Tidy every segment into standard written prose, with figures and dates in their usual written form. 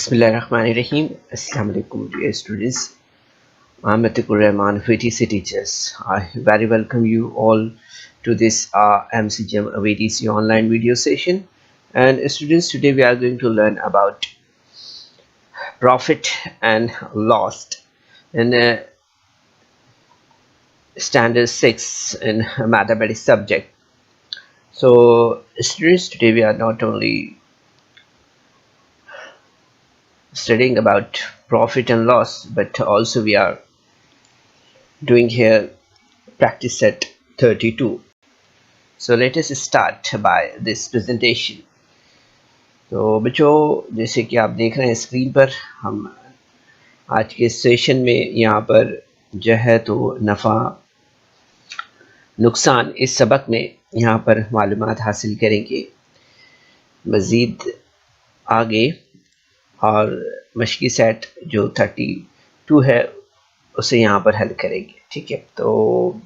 Bismillahirrahmanirrahim. Assalamu alaikum dear students. I'm Ateequrrahman, Vtc teachers. I very welcome you all to this Bmc Vtc online video session. And students, today we are going to learn about profit and loss in Standard 6 in mathematics subject. So students, today we are not only studying about profit and loss, but also we are doing here practice set 32. So let us start by this presentation. तो बच्चों, जैसे कि आप देख रहे हैं screen पर, हम आज के सेशन में यहाँ पर जो है तो नफ़ा नुकसान इस सबक में यहाँ पर मालूमात हासिल करेंगे। मज़ीद आगे और मशकी सेट जो 32 है उसे यहाँ पर हल करेंगे। ठीक है, तो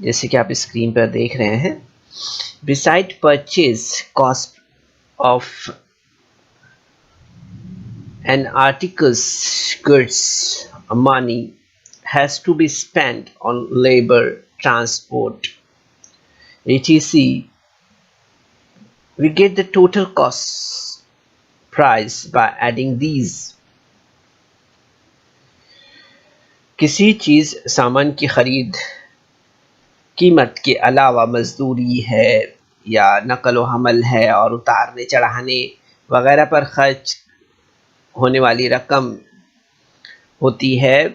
जैसे कि आप स्क्रीन पर देख रहे हैं, beside purchase cost of an articles goods money has to be spent on labour transport etc. We get the total cost price by adding these. किसी चीज़ सामान की ख़रीद कीमत के अलावा मजदूरी है या नकल व हमल है और उतारने चढ़ाने वगैरह पर खर्च होने वाली रकम होती है,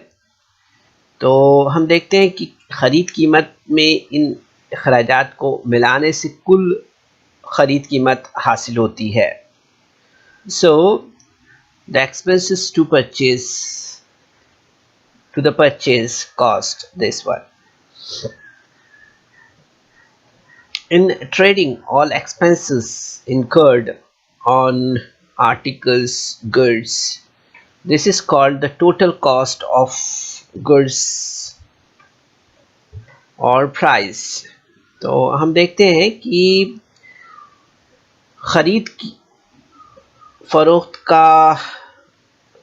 तो हम देखते हैं कि ख़रीद कीमत में इन अखराजात को मिलाने से कुल ख़रीद कीमत हासिल होती है। So the expenses to the purchase cost, this one. In trading, all expenses incurred on articles, goods, this is called the total cost of goods or price. तो हम देखते हैं कि ख़रीद की फ़रोख्त का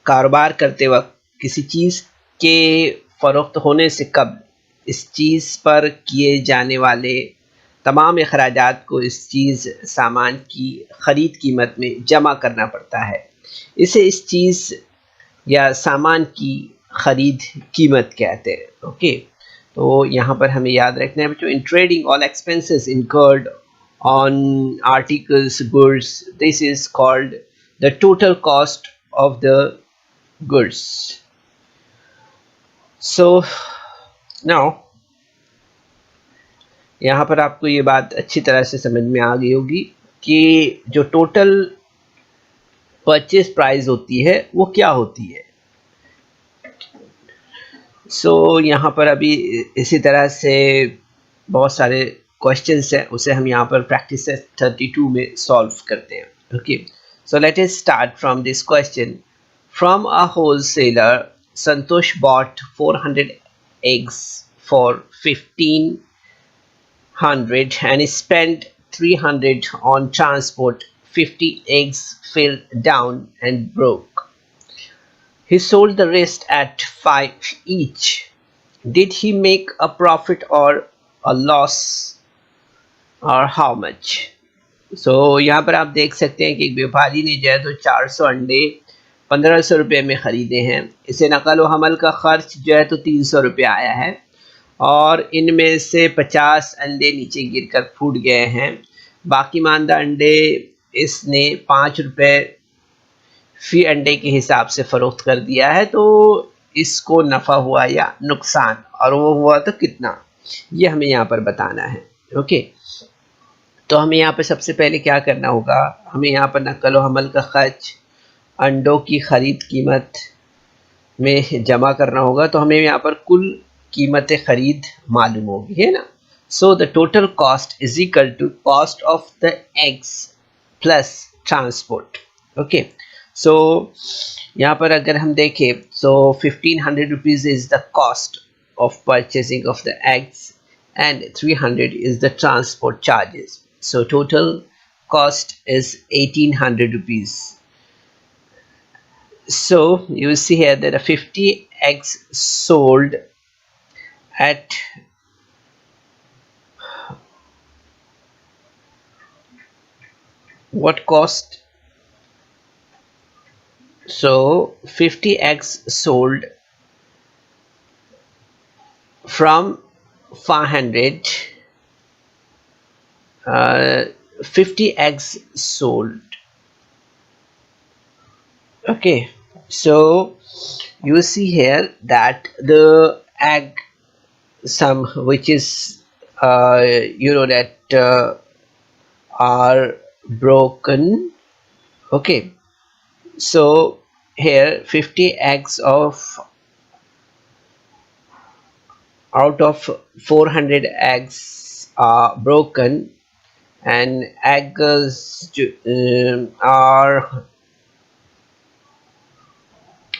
कारोबार करते वक्त किसी चीज़ के फ़रोख्त होने से कबल इस चीज़ पर किए जाने वाले तमाम अखराजात को इस चीज़ सामान की ख़रीद कीमत में जमा करना पड़ता है। इसे इस चीज़ या सामान की ख़रीद कीमत कहते हैं। ओके, तो यहाँ पर हमें याद रखना है बच्चों, in trading all expenses incurred on articles, goods, this is called the total cost of the goods. So now यहाँ पर आपको ये बात अच्छी तरह से समझ में आ गई होगी कि जो टोटल परचेज प्राइस होती है वो क्या होती है। सो यहाँ पर अभी इसी तरह से बहुत सारे क्वेश्चंस है, उसे हम यहाँ पर प्रैक्टिस 32 में सॉल्व करते हैं। Okay, so let us start from this question. From a wholesaler, Santosh bought 400 eggs for 1500 and spent 300 on transport. 50 eggs fell down and broke. He sold the rest at 5 each. Did he make a profit or a loss? और how much. सो यहाँ पर आप देख सकते हैं कि एक व्यापारी ने जो है तो 400 अंडे 1500 रुपये में ख़रीदे हैं। इसे नकल व हमल का ख़र्च जो है तो 300 रुपये आया है और इनमें से 50 अंडे नीचे गिरकर फूट गए हैं। बाकी मानदा अंडे इसने 5 रुपये फ़ी अंडे के हिसाब से फ़रोख्त कर दिया है। तो इसको नफ़ा हुआ या नुकसान, और वो हुआ तो कितना, ये हमें यहाँ पर बताना है। ओके, तो हमें यहाँ पर सबसे पहले क्या करना होगा, हमें यहाँ पर नकल व हमल का ख़र्च अंडों की ख़रीद कीमत में जमा करना होगा। तो हमें यहाँ पर कुल कीमत ख़रीद मालूम होगी, है ना। So the total cost is equal to cost of the eggs plus transport. Okay, so यहाँ पर अगर हम देखें तो 1500 rupees is the cost of purchasing of the eggs and 300 is the transport charges. So total cost is 1800 rupees. So you see here that a 50 eggs sold at what cost? So 50 eggs sold from 500, 50 eggs sold. Okay, so you see here that the egg sum, which is that are broken. Okay, so here 50 eggs of out of 400 eggs are broken, and eggs are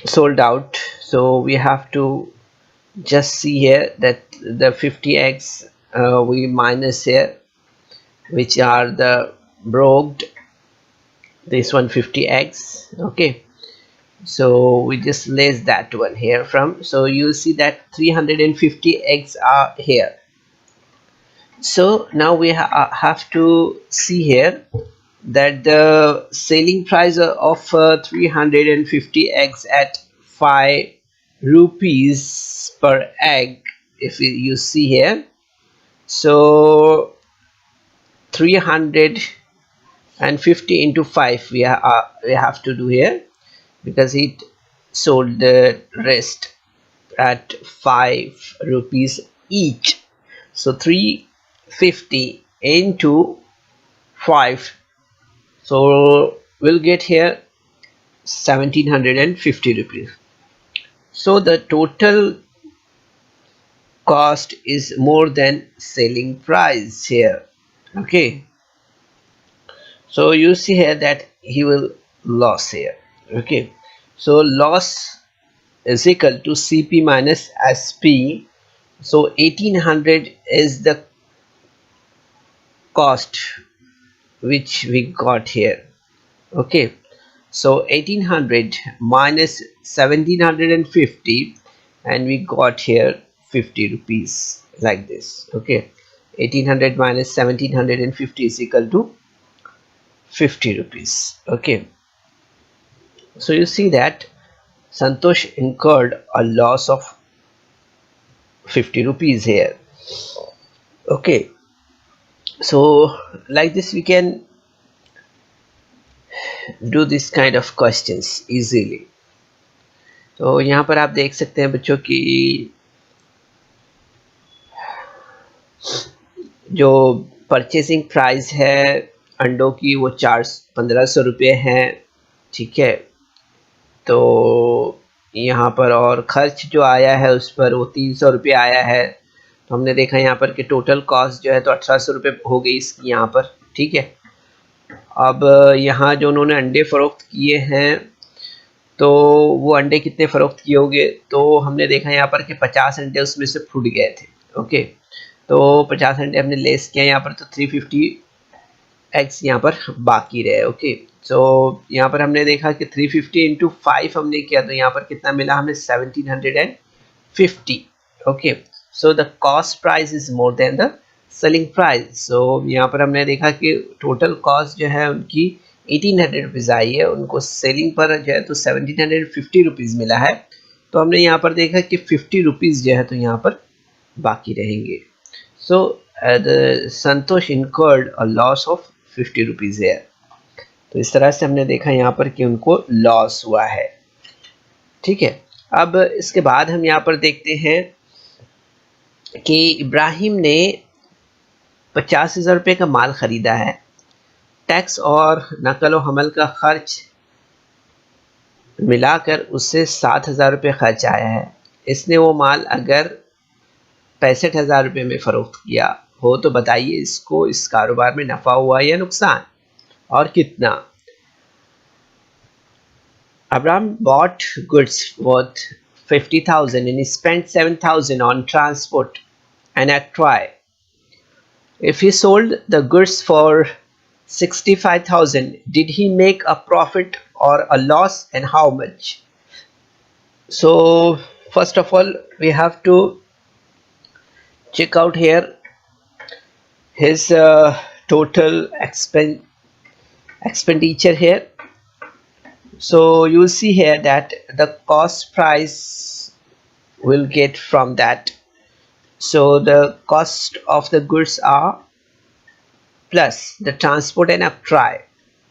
sold out. So we have to just see here that the 50 eggs we minus here, which are the broked, this one 50 eggs. Okay, so we just less that one here from, so you see that 350 eggs are here. So now we have to see here that the selling price of 350 eggs at 5 rupees per egg, if you see here, so 350 into 5 we have to do here, because it sold the rest at 5 rupees each. So 350 into 5, so we'll get here 1750 rupees. So the total cost is more than selling price here. Okay, so you see here that he will loss here. Okay, so loss is equal to CP minus SP. So 1800 is the cost which we got here. Okay, so 1800 minus 1750, and we got here 50 rupees, like this. Okay, 1800 minus 1750 is equal to 50 rupees. Okay, so you see that Santosh incurred a loss of 50 rupees here. Okay, so like this we can do this kind of questions easily. तो यहाँ पर आप देख सकते हैं बच्चों की जो परचेसिंग प्राइस है अंडों की वो 1500 रुपये है, ठीक है। तो यहाँ पर और खर्च जो आया है उस पर वो 300 रुपये आया है। तो हमने देखा यहाँ पर कि टोटल कॉस्ट जो है तो 1800 रुपये हो गई इसकी यहाँ पर, ठीक है। अब यहाँ जो उन्होंने अंडे फ़रोख्त किए हैं तो वो अंडे कितने फ़रोख्त किए होंगे, तो हमने देखा यहाँ पर कि 50 अंडे उसमें से फूट गए थे। ओके, तो 50 अंडे हमने लेस किया यहाँ पर, तो 350 एग्स यहाँ पर बाकी रहे। ओके, सो यहाँ पर हमने देखा कि 350 इंटू 5 हमने किया तो यहाँ पर कितना मिला हमें 1750। Okay, so the cost price is more than the selling price. So यहाँ पर हमने देखा कि टोटल कॉस्ट जो है उनकी 1800 रुपीज़ आई है, उनको सेलिंग पर जो है तो 1750 रुपीज़ मिला है। तो हमने यहाँ पर देखा कि 50 रुपीज़ जो है तो यहाँ पर बाकी रहेंगे। So the Santosh incurred a loss of 50 rupees है। तो इस तरह से हमने देखा यहाँ पर कि उनको लॉस हुआ है, ठीक है। अब इसके बाद हम यहाँ पर देखते हैं कि इब्राहिम ने 50,000 रुपये का माल ख़रीदा है, टैक्स और नकल व हमल का खर्च मिलाकर उससे 7,000 रुपये खर्च आया है। इसने वो माल अगर 65,000 रुपये में फ़रोख्त किया हो तो बताइए इसको इस कारोबार में नफ़ा हुआ या नुकसान, और कितना। Abraham bought goods worth 50,000 and he spent 7,000 on transport and a toy. If he sold the goods for 65,000, did he make a profit or a loss, and how much? So first of all, we have to check out here his total expenditure here. So you will see here that the cost price will get from that. So the cost of the goods are plus the transport and octroi.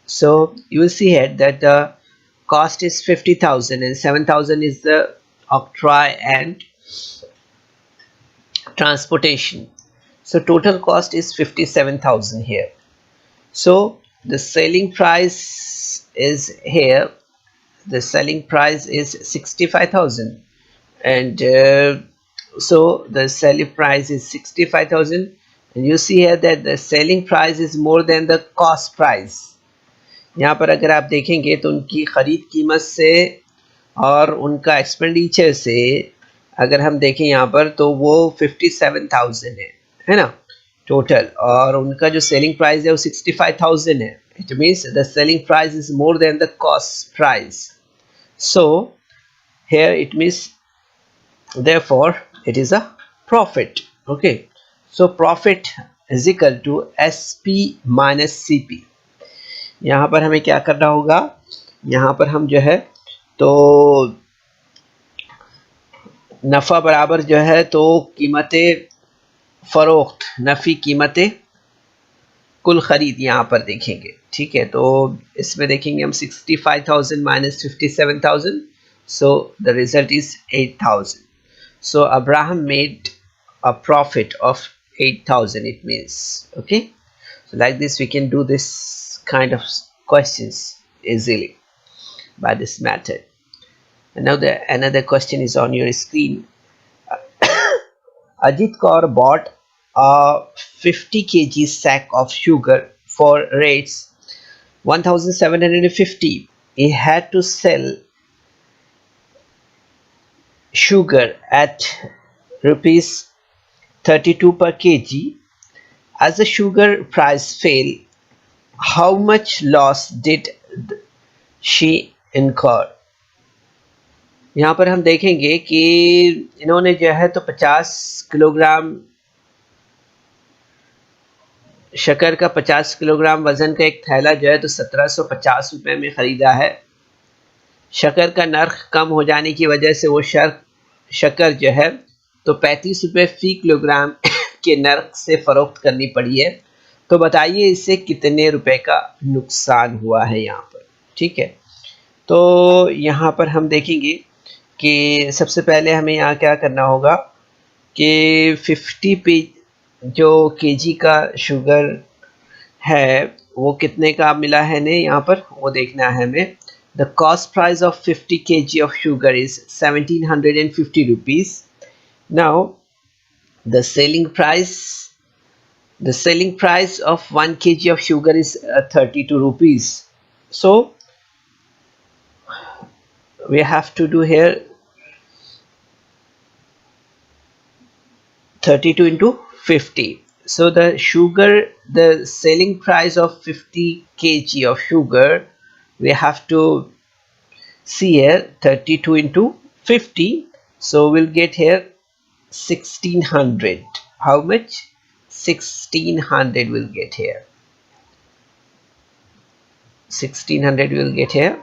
So you will see here that the cost is 50,000 and 7,000 is the octroi and transportation. So total cost is 57,000 here. So the selling price is here. The selling price is 65,000, and so the selling price is 65,000, and you see here that the selling price is more than the cost price. यहाँ पर अगर आप देखेंगे तो उनकी ख़रीद कीमत से और उनका एक्सपेंडिचर से अगर हम देखें यहाँ पर तो वो 57,000 है ना टोटल, और उनका जो सेलिंग प्राइस है वो 65,000 है. It means the selling price is more than the cost price. So here it means therefore it is a profit. Okay, so profit is equal to SP minus CP. यहाँ पर हमें क्या करना होगा, यहाँ पर हम जो है तो नफ़ा बराबर जो है तो कीमतें फ़रोख्त नफ़ी कीमतें कुल ख़रीद यहाँ पर देखेंगे. ठीक है, तो इसमें देखेंगे हम 65,000 minus 57,000, so the result is 8,000. So Abraham made a profit of 8,000, it means. Okay, so like this we can do this kind of questions easily by this method. And now another question is on your screen. Ajit Kaur bought a 50 kg sack of sugar for rates 1,750. He had to sell sugar at rupees 32 per kg. As the sugar price fell, how much loss did she incur? यहाँ पर हम देखेंगे कि इन्होंने जो है तो 50 kilogram शक्कर का 50 किलोग्राम वजन का एक थैला जो है तो 1750 रुपये में ख़रीदा है. शक्कर का नर्ख कम हो जाने की वजह से वो शक्कर जो है तो 35 रुपये फ़ी किलोग्राम के नर्ख से फ़रोख्त करनी पड़ी है. तो बताइए इससे कितने रुपए का नुकसान हुआ है यहाँ पर. ठीक है, तो यहाँ पर हम देखेंगे कि सबसे पहले हमें यहाँ क्या करना होगा कि 50 पे जो केजी का शुगर है वो कितने का मिला है ने यहाँ पर वो देखना है हमें. The cost price of 50 kg of sugar is 1750 rupees. Now the selling price of 1 kg of sugar is 32 rupees. So we have to do here 32 into 50. So the selling price of 50 kg of sugar, we have to see here 32 into 50. So we'll get here 1600. How much? 1600 will get here. 1600 will get here.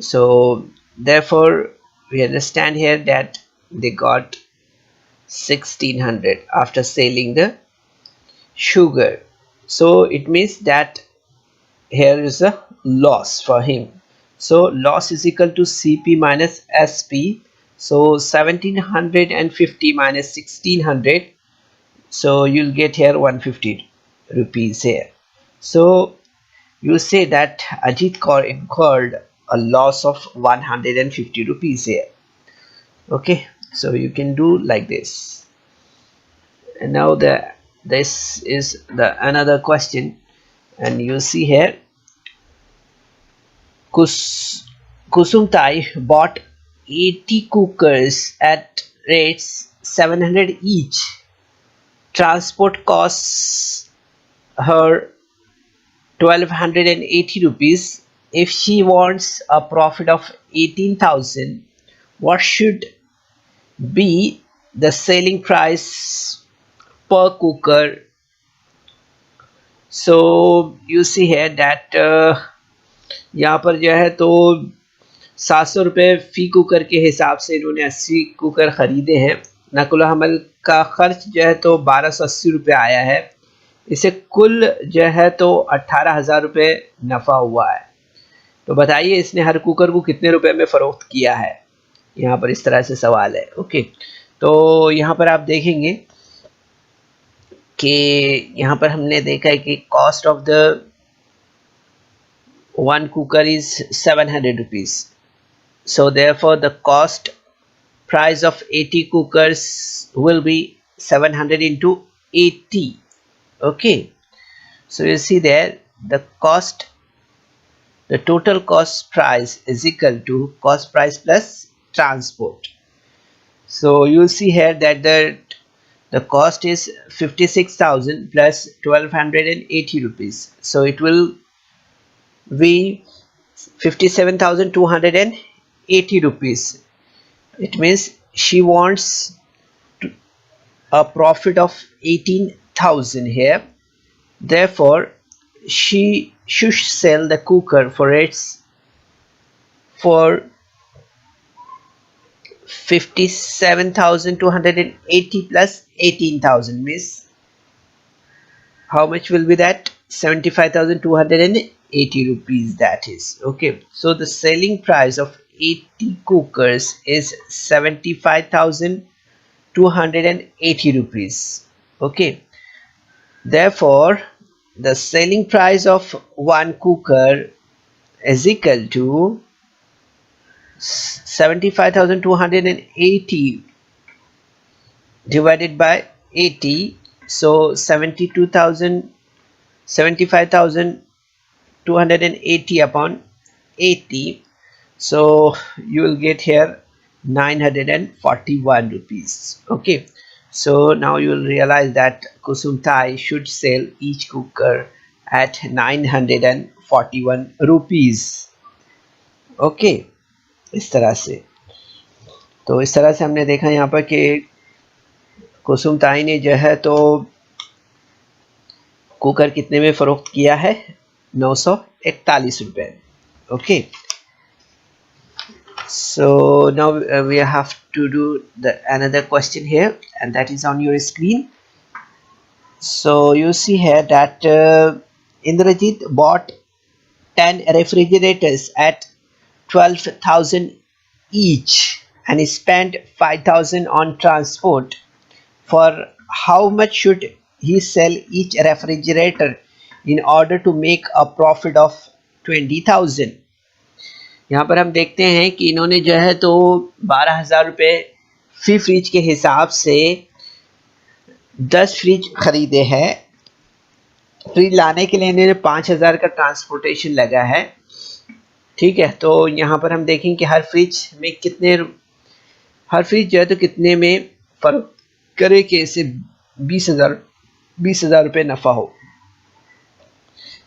So therefore we understand here that they got 1600 after selling the sugar. So it means that here is a loss for him. So loss is equal to CP minus SP. So 1750 minus 1600, so you'll get here 150 rupees here. So you say that Ajit Kaur incurred a loss of 150 rupees here. Okay, so you can do like this. And now this is the another question, and you see here Kusumtai bought 80 cookers at rates 700 each. Transport costs her 1280 rupees. if she wants a profit of 18,000, what should be the selling price per cooker? So you see here that यहाँ पर जो है तो 700 रुपये फ़ी cooker के हिसाब से इन्होंने 80 कुकर ख़रीदे हैं। नकुल हमल का ख़र्च जो है तो 1280 रुपये आया है। इसे कुल जो है तो 18,000 रुपये नफ़ा हुआ है। तो बताइए इसने हर कुकर को कितने रुपए में फ़रोख्त किया है। यहाँ पर इस तरह से सवाल है। ओके, तो यहाँ पर आप देखेंगे कि यहाँ पर हमने देखा है कि cost of the one cooker is 700 rupees. So therefore the cost price of 80 cookers will be 700 into 80. Okay, so you see there the total cost price is equal to cost price plus transport. So you see here that the cost is 56,000 plus 1280 rupees. So it will be 57,280 rupees. It means she wants a profit of 18,000 here. Therefore she should sell the cooker for 57,280 plus 18,000 means how much will be that? 75,280 rupees, that is. Okay, so the selling price of 80 cookers is 75,280 rupees. Okay, therefore the selling price of one cooker is equal to 75,280 divided by 80. So 75,280 upon 80. So you will get here 941 rupees. Okay, so now you will realize that Kusumtai should sell each cooker at 941 rupees. Okay, इस तरह से। तो इस तरह से हमने देखा यहाँ पर कि कुसुमताई ने जो है तो कुकर कितने में फ़रोख्त किया है? 941 रुपये। Okay, so now we have to do another question here, and that is on your screen. So you see here that Indrajit bought 10 refrigerators at 12,000 each and he spent 5,000 on transport. For how much should he sell each refrigerator in order to make a profit of 20,000? यहाँ पर हम देखते हैं कि इन्होंने जो है तो 12,000 रुपये फी फ्रिज के हिसाब से 10 फ्रिज खरीदे हैं। फ्रिज लाने के लिए इन्होंने 5,000 का ट्रांसपोर्टेशन लगा है। ठीक है, तो यहाँ पर हम देखें कि हर फ्रिज जो है तो कितने में फ़र्क करे कि इसे 20,000 रुपये नफ़ा हो।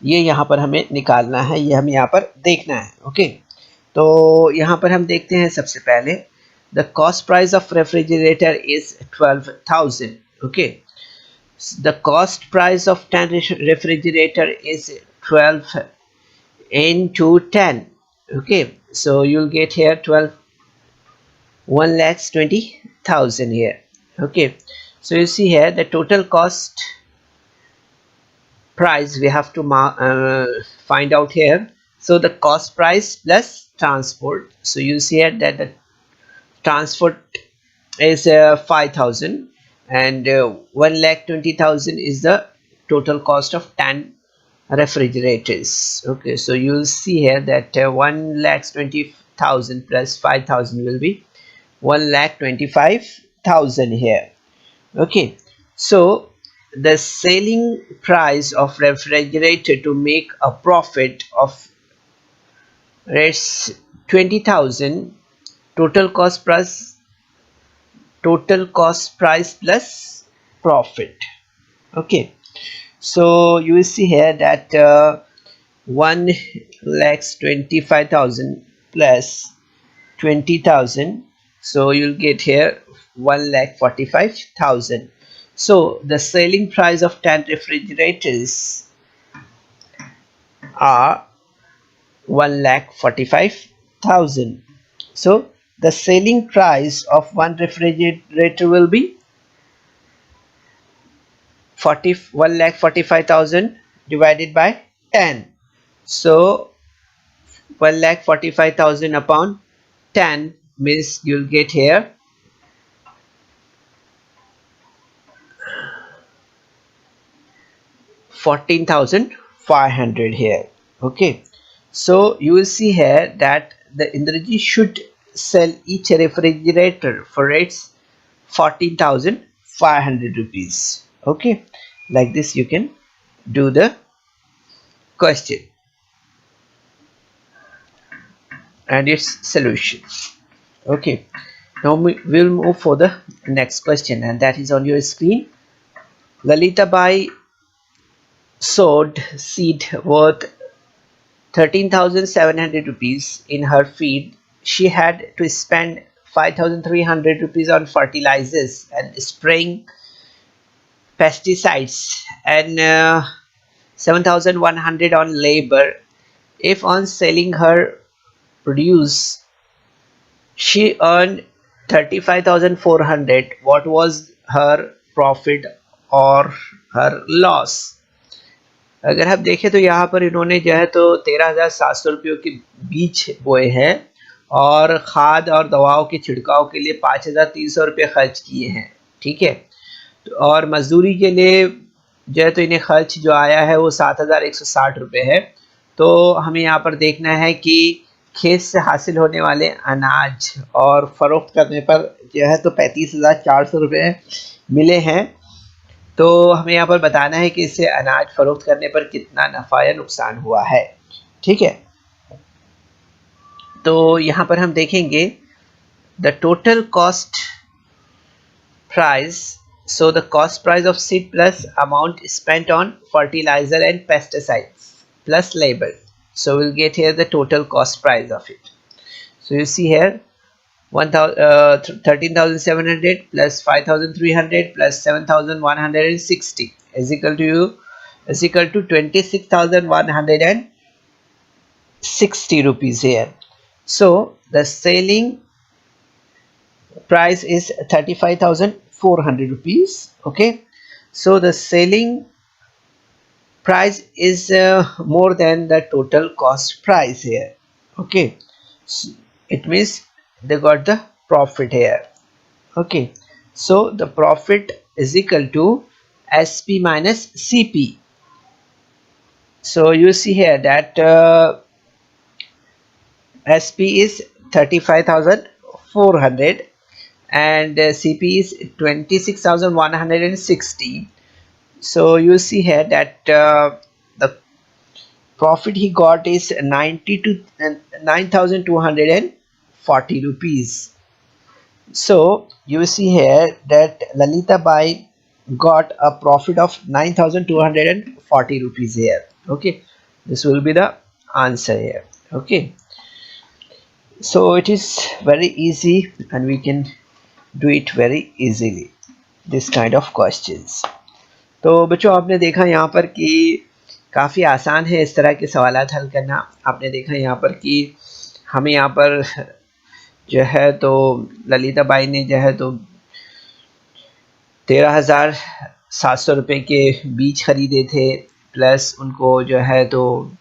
ये यहाँ पर हमें निकालना है, ये हमें यहाँ पर देखना है। ओके, तो यहाँ पर हम देखते हैं सबसे पहले the cost price of refrigerator is 12,000. Okay, the cost price of 10 refrigerator is 12 into 10. Okay, so you'll get here 1,20,000 here. Okay, so you see here the total cost price we have to find out here. So the cost price plus transport. So you see here that the transport is 5,000 and 1,20,000 is the total cost of 10 refrigerators. Okay, so you'll see here that 1,20,000 plus 5,000 will be 1,25,000 here. Okay, so the selling price of refrigerator to make a profit of 20,000, total cost price plus profit. Okay, so you will see here that 1,25,000 plus 20,000, so you'll get here 1,45,000. So the selling price of 10 refrigerators are 1,45,000. So the selling price of one refrigerator will be 1,45,000 divided by 10. So 1,45,000 upon 10 means you'll get here 14,500 here. Okay, so you will see here that the Indrajit should sell each refrigerator for its 14,500 rupees. Okay, like this you can do the question and its solution. Okay, now we'll move for the next question, and that is on your screen. Lalita Bai sowed seed worth 13,700 rupees in her field. She had to spend 5,300 rupees on fertilizers and spraying pesticides and 7,100 on labor. If on selling her produce she earned 35,400, what was her profit or her loss? अगर आप देखें तो यहाँ पर इन्होंने जो है तो 13,700 रुपयों के बीज बोए हैं और खाद और दवाओं के छिड़काव के लिए 5,300 रुपये खर्च किए हैं, ठीक है। और मजदूरी के लिए जो है तो इन्हें खर्च जो आया है वो 7,160 रुपये है। तो हमें यहाँ पर देखना है कि खेत से हासिल होने वाले अनाज और फरोख्त करने पर जो है तो 35,400 रुपये मिले हैं। तो हमें यहाँ पर बताना है कि इससे अनाज फरोख्त करने पर कितना नफ़ा या नुकसान हुआ है, ठीक है। तो यहाँ पर हम देखेंगे the total cost price. So the cost price of seed plus amount spent on fertilizer and pesticides plus labor. So we'll get here the total cost price of it. So you see here 13,700 plus 5,300 plus 7,160 is equal to 26,160 rupees here. So the selling price is 35,400 rupees. Okay, so the selling price is more than the total cost price here. Okay, so it means they got the profit here. Okay, so the profit is equal to SP minus CP. So you see here that SP is 35,400 and CP is 26,160. So you see here that the profit he got is 9,240 rupees. So you see here that Lalita Bai got a profit of 9,240 rupees here. Okay, this will be the answer here. Okay, so it is very easy and we can do it very easily, this kind of questions. तो बच्चों आपने देखा यहाँ पर कि काफ़ी आसान है इस तरह के सवालात हल करना। आपने देखा यहाँ पर कि हमें यहाँ पर जो है तो ललिता बाई ने जो है तो 13,700 रुपये के बीज खरीदे थे, प्लस उनको जो है तो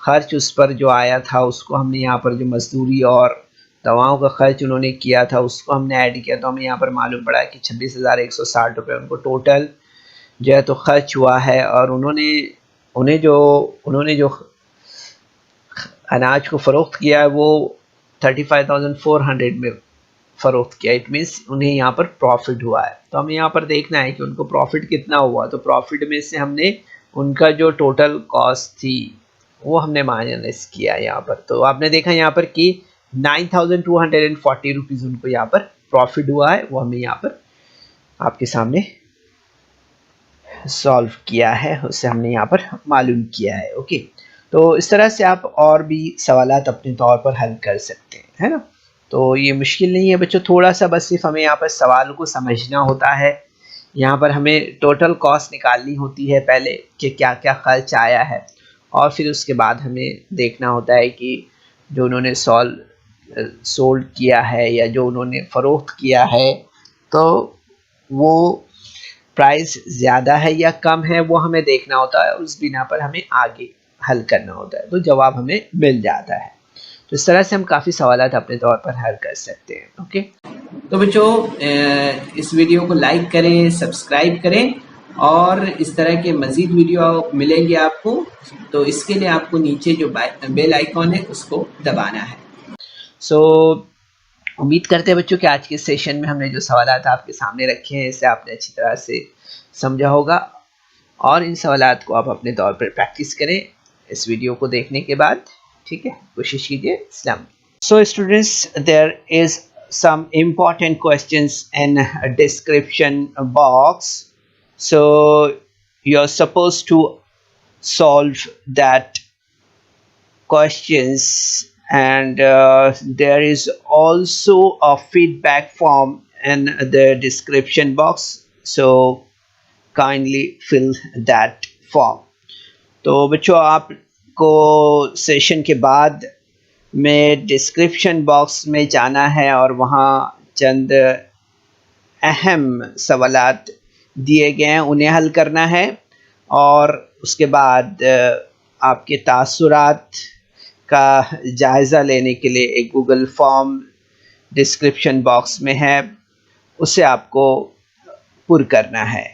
खर्च उस पर जो आया था उसको हमने यहाँ पर जो मजदूरी और दवाओं का खर्च उन्होंने किया था उसको हमने ऐड किया, तो हमें यहाँ पर मालूम पड़ा कि 26,160 रुपये उनको टोटल जो है तो खर्च हुआ है। और उन्होंने जो अनाज को फ़रोख्त किया है वो 35,400 में फ़रोख्त किया, इट मीन्स उन्हें यहाँ पर प्रॉफिट हुआ है। तो हमें यहाँ पर देखना है कि उनको प्रॉफिट कितना हुआ। तो प्रॉफिट में से हमने उनका जो टोटल कॉस्ट थी वो हमने माइनस किया यहाँ पर। तो आपने देखा यहाँ पर कि 9,240 रुपीज़ उनको यहाँ पर प्रॉफिट हुआ है, वो हमें यहाँ पर आपके सामने सॉल्व किया है, उससे हमने यहाँ पर मालूम किया है। ओके, तो इस तरह से आप और भी सवालात अपने तौर पर हल कर सकते हैं, है ना। तो ये मुश्किल नहीं है बच्चों, थोड़ा सा बस सिर्फ हमें यहाँ पर सवाल को समझना होता है। यहाँ पर हमें टोटल कॉस्ट निकालनी होती है पहले कि क्या क्या खर्च आया है, और फिर उसके बाद हमें देखना होता है कि जो उन्होंने सोल्ड किया है या जो उन्होंने फ़रोख्त किया है, तो वो प्राइस ज़्यादा है या कम है, वो हमें देखना होता है। उस बिना पर हमें आगे हल करना होता है, तो जवाब हमें मिल जाता है। तो इस तरह से हम काफ़ी सवालात अपने तौर पर हल कर सकते हैं। ओके, तो बच्चों इस वीडियो को लाइक करें, सब्सक्राइब करें, और इस तरह के मज़ीद वीडियो मिलेंगे आपको। तो इसके लिए आपको नीचे जो बेल आइकॉन है उसको दबाना है। सो उम्मीद करते हैं बच्चों कि आज के सेशन में हमने जो सवालात आपके सामने रखे हैं इसे आपने अच्छी तरह से समझा होगा, और इन सवालात को आप अपने तौर पर प्रैक्टिस करें इस वीडियो को देखने के बाद। ठीक है, कोशिश कीजिए। So students, there is some important questions in a description box, so you're supposed to solve that questions, and there is also a feedback form in the description box, so kindly fill that form. तो बच्चों, आपको session के बाद में description box में जाना है और वहाँ चंद अहम सवालात दिए गए हैं, उन्हें हल करना है, और उसके बाद आपके तासुरात का जायज़ा लेने के लिए एक गूगल फॉर्म डिस्क्रिप्शन बॉक्स में है, उसे आपको पुर करना है।